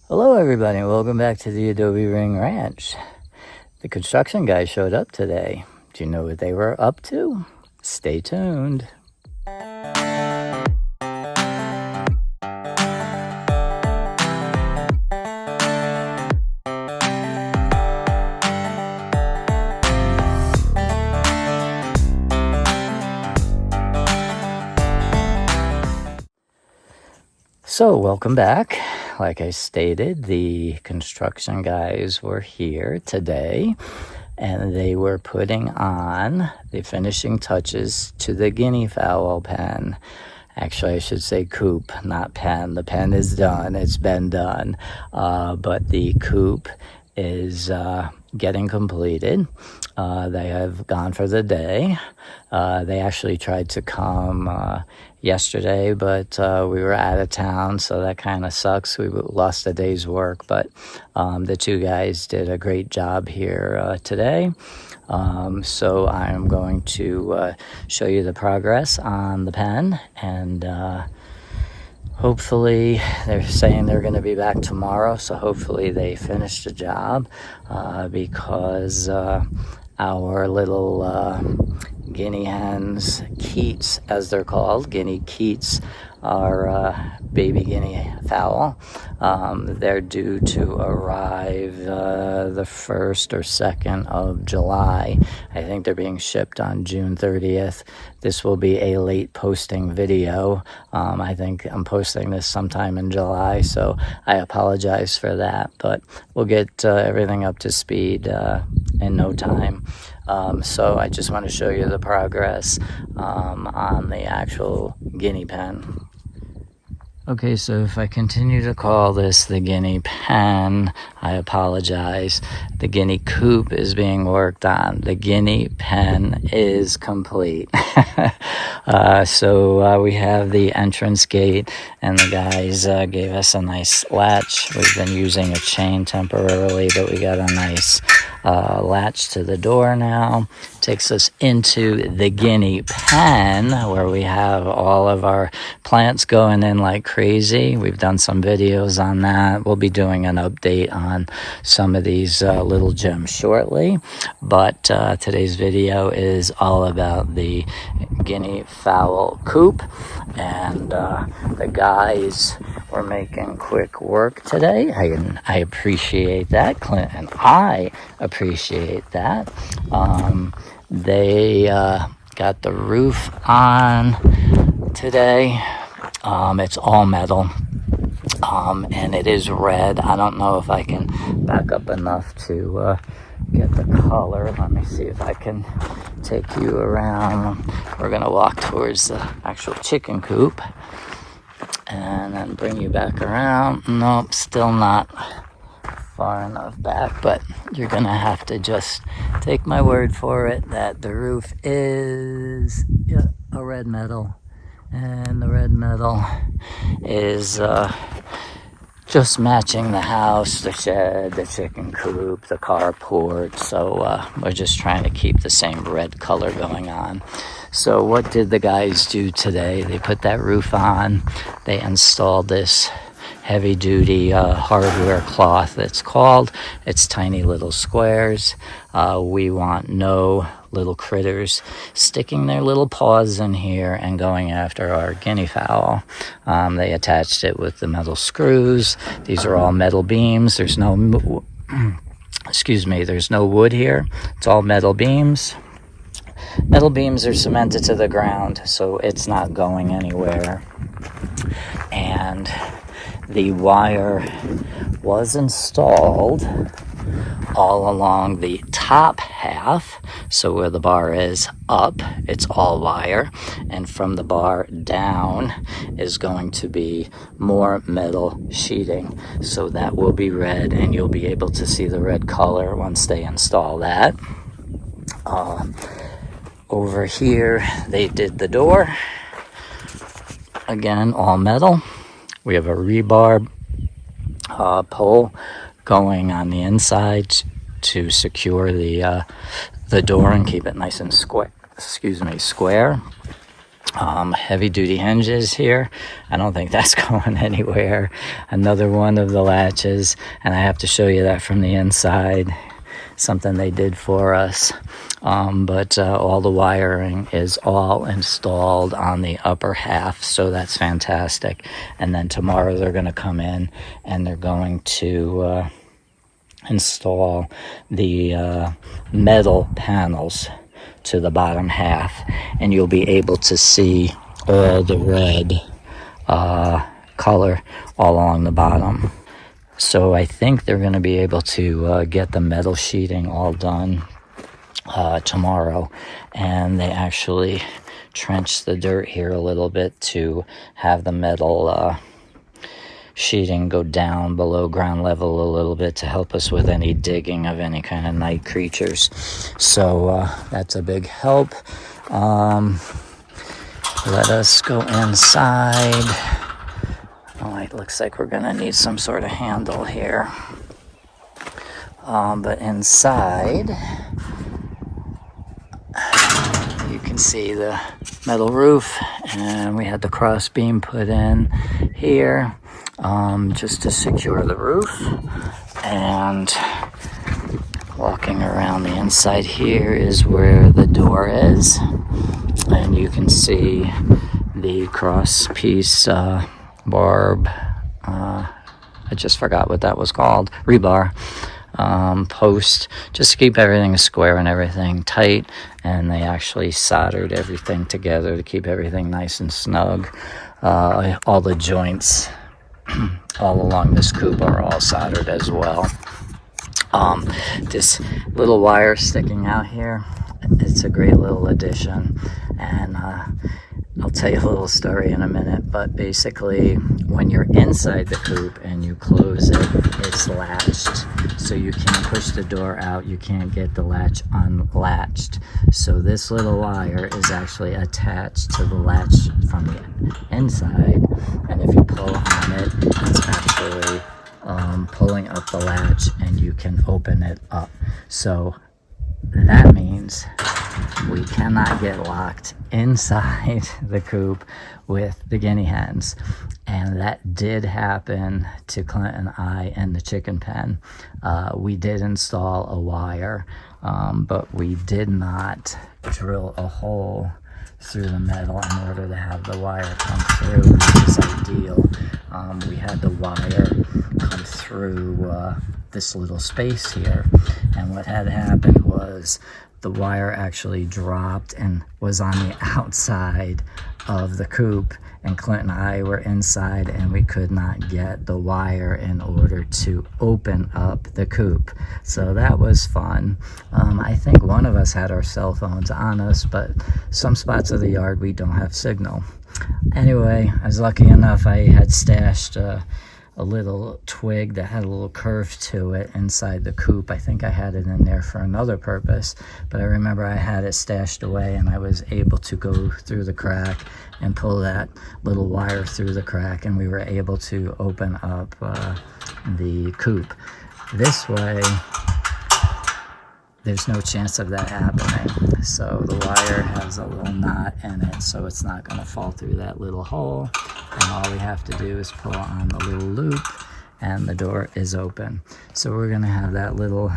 Hello everybody, welcome back to the Adobe Ring Ranch. The construction guys showed up today. Do you know what they were up to? Stay tuned. So welcome back. Like I stated, the construction guys were here today and they were putting on the finishing touches to the guinea fowl pen. Actually, I should say coop, not pen. The pen is done. It's been done. But the coop is getting completed. They have gone for the day. They actually tried to come yesterday, but we were out of town, so that kind of sucks. We lost a day's work, but the two guys did a great job here today. So I'm going to show you the progress on the pen, and hopefully they're saying they're going to be back tomorrow, so hopefully they finish the job because our little guinea hens, Keats as they're called, guinea Keats, are baby guinea fowl. They're due to arrive the 1st or 2nd of July. I think they're being shipped on June 30th. This will be a late posting video. I think I'm posting this sometime in July, so I apologize for that, but we'll get everything up to speed in no time. So I just want to show you the progress on the actual guinea pen. Okay, so if I continue to call this the guinea pen, I apologize. The guinea coop is being worked on. The guinea pen is complete. So we have the entrance gate, and the guys gave us a nice latch. We've been using a chain temporarily, but we got a nice latch to the door now. Takes us into the guinea pen, where we have all of our plants going in like crazy. We've done some videos on that. We'll be doing an update on some of these little gems shortly, but today's video is all about the guinea fowl coop, and the guys were making quick work today. I appreciate that, Clint, and I appreciate that. They got the roof on today. It's all metal, and it is red. I don't know if I can back up enough to get the color. Let me see if I can take you around. We're gonna walk towards the actual chicken coop and then bring you back around. Nope, still not far enough back, but you're gonna have to just take my word for it that the roof is a red metal, and the red metal is just matching the house, the shed, the chicken coop, the carport. So we're just trying to keep the same red color going on. So what did the guys do today? They put that roof on. They installed this heavy-duty hardware cloth, it's called. It's tiny little squares. We want no little critters sticking their little paws in here and going after our guinea fowl. They attached it with the metal screws. These are all metal beams. There's no there's no wood here. It's all metal beams. Metal beams are cemented to the ground, so it's not going anywhere. And the wire was installed all along the top half, so where the bar is up, it's all wire, and from the bar down is going to be more metal sheeting, so that will be red, and you'll be able to see the red color once they install that. Over here they did the door, again all metal. We have a rebar pole going on the inside to secure the door and keep it nice and square. heavy duty hinges here. I don't think that's going anywhere. Another one of the latches, and I have to show you that from the inside, something they did for us. But all the wiring is all installed on the upper half, so that's fantastic. And then tomorrow they're going to come in and they're going to install the metal panels to the bottom half, and you'll be able to see all the red color all along the bottom. So I think they're going to be able to get the metal sheeting all done tomorrow, and they actually trenched the dirt here a little bit to have the metal sheeting go down below ground level a little bit to help us with any digging of any kind of night creatures. So that's a big help. Let us go inside. Oh, it looks like we're gonna need some sort of handle here. But inside, you can see the metal roof, and we had the cross beam put in here just to secure the roof. And walking around the inside here is where the door is, and you can see the cross piece barb, I just forgot what that was called, rebar post, just to keep everything square and everything tight. And they actually soldered everything together to keep everything nice and snug. All the joints all along this coop are all soldered as well. This little wire sticking out here, it's a great little addition, and I'll tell you a little story in a minute. But basically, when you're inside the coop and you close it, it's latched, so you can't push the door out, you can't get the latch unlatched. So this little wire is actually attached to the latch from the inside, and if you pull on it, it's actually pulling up the latch, and you can open it up. So that means we cannot get locked inside the coop with the guinea hens. And that did happen to Clint and I in the chicken pen. We did install a wire, but we did not drill a hole through the metal in order to have the wire come through, which is ideal. We had the wire come through this little space here, and what had happened was the wire actually dropped and was on the outside of the coop, and Clint and I were inside, and we could not get the wire in order to open up the coop. So that was fun. I think one of us had our cell phones on us, but some spots of the yard we don't have signal. Anyway, I was lucky enough I had stashed a little twig that had a little curve to it inside the coop. I think I had it in there for another purpose, but I remember I had it stashed away, and I was able to go through the crack and pull that little wire through the crack, and we were able to open up the coop. This way, there's no chance of that happening. So the wire has a little knot in it, so it's not going to fall through that little hole. And all we have to do is pull on the little loop, and the door is open. So we're going to have that little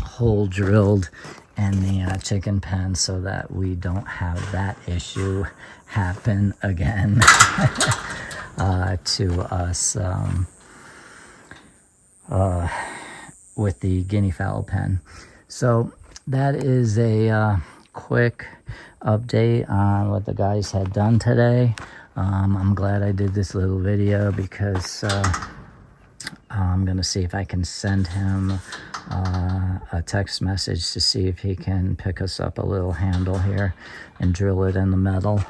hole drilled in the chicken pen so that we don't have that issue happen again to us with the guinea fowl pen. So that is a quick update on what the guys had done today. I'm glad I did this little video because I'm going to see if I can send him a text message to see if he can pick us up a little handle here and drill it in the metal.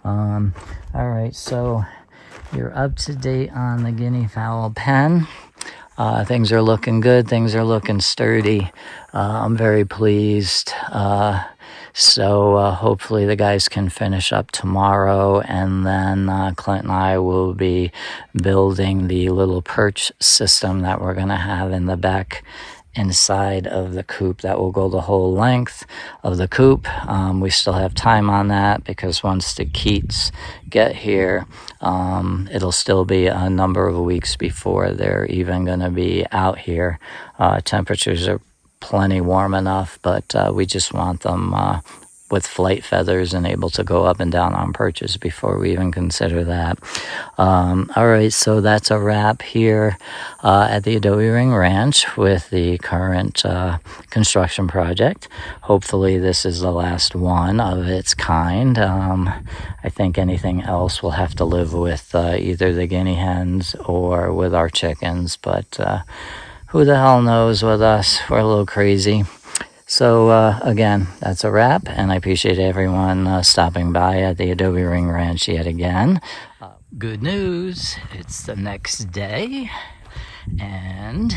All right, so you're up to date on the guinea fowl pen. Things are looking good. Things are looking sturdy. I'm very pleased. So hopefully the guys can finish up tomorrow, and then Clint and I will be building the little perch system that we're going to have in the back inside of the coop. That will go the whole length of the coop. We still have time on that because once the Keats get here, it'll still be a number of weeks before they're even going to be out here. Temperatures are plenty warm enough, but we just want them with flight feathers and able to go up and down on perches before we even consider that. All right, so that's a wrap here at the Adobe Ring Ranch with the current construction project. Hopefully this is the last one of its kind. I think anything else will have to live with either the guinea hens or with our chickens, but who the hell knows with us? We're a little crazy. So, again, that's a wrap, and I appreciate everyone stopping by at the Adobe Ring Ranch yet again. Good news, it's the next day, and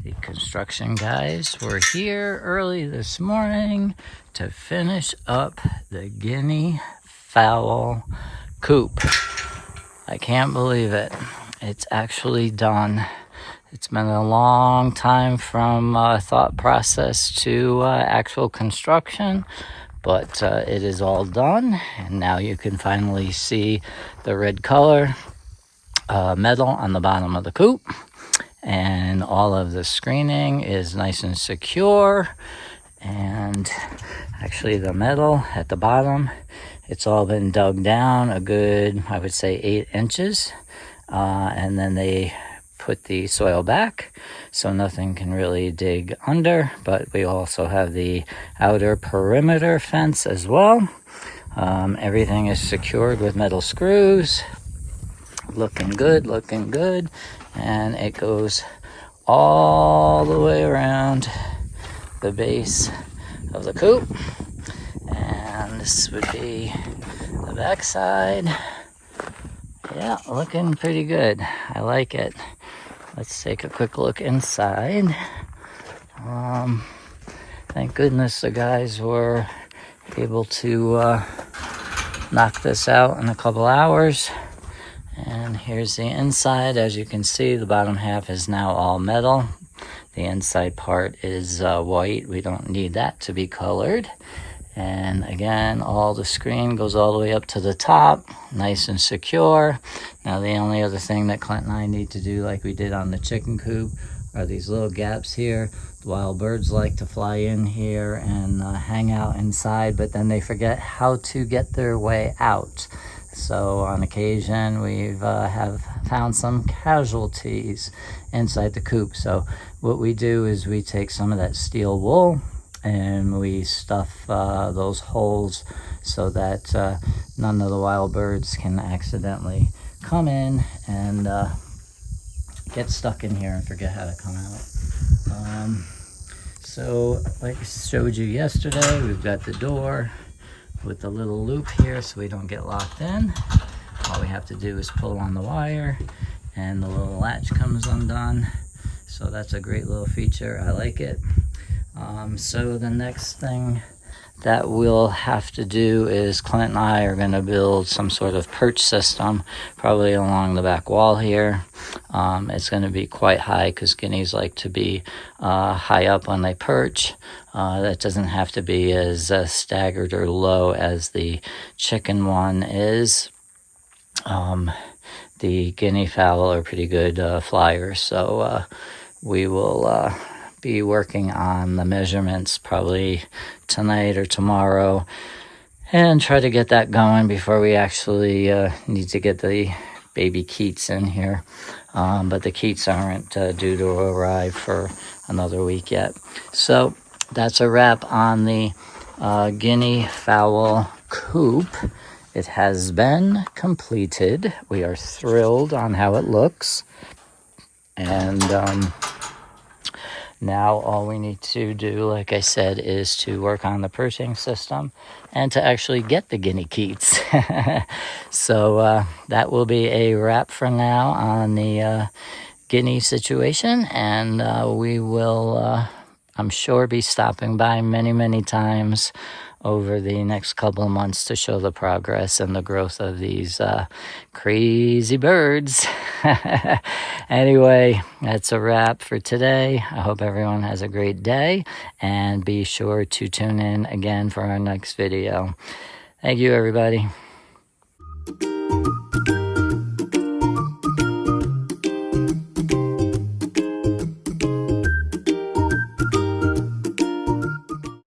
the construction guys were here early this morning to finish up the Guinea Fowl coop. I can't believe it. It's actually done. It's been a long time from thought process to actual construction, but it is all done, and now you can finally see the red color metal on the bottom of the coop, and all of the screening is nice and secure, and actually the metal at the bottom, it's all been dug down a good, I would say, 8 inches, and then they put the soil back so nothing can really dig under, but we also have the outer perimeter fence as well. Everything is secured with metal screws. Looking good, and it goes all the way around the base of the coop, and this would be the back side. Yeah, looking pretty good. I like it. Let's take a quick look inside. Thank goodness the guys were able to knock this out in a couple hours. And here's the inside. As you can see, the bottom half is now all metal. The inside part is white. We don't need that to be colored. And again, all the screen goes all the way up to the top, nice and secure. Now the only other thing that Clint and I need to do, like we did on the chicken coop, are these little gaps here. The wild birds like to fly in here and hang out inside, but then they forget how to get their way out. So on occasion, we've have found some casualties inside the coop. So what we do is we take some of that steel wool and we stuff those holes so that none of the wild birds can accidentally come in and get stuck in here and forget how to come out. So like I showed you yesterday, we've got the door with the little loop here so we don't get locked in. All we have to do is pull on the wire and the little latch comes undone. So that's a great little feature. I like it. So the next thing that we'll have to do is Clint and I are going to build some sort of perch system, probably along the back wall here. It's going to be quite high because guineas like to be high up when they perch. That doesn't have to be as staggered or low as the chicken one is. The guinea fowl are pretty good flyers, so we will be working on the measurements probably tonight or tomorrow and try to get that going before we actually need to get the baby Keats in here. But the Keats aren't due to arrive for another week yet. So that's a wrap on the Guinea Fowl coop. It has been completed. We are thrilled on how it looks. And now all we need to do, like I said, is to work on the perching system and to actually get the guinea Keats. So that will be a wrap for now on the guinea situation. And we will, I'm sure, be stopping by many, many times over the next couple of months to show the progress and the growth of these crazy birds. Anyway, that's a wrap for today. I hope everyone has a great day, and be sure to tune in again for our next video. Thank you, everybody.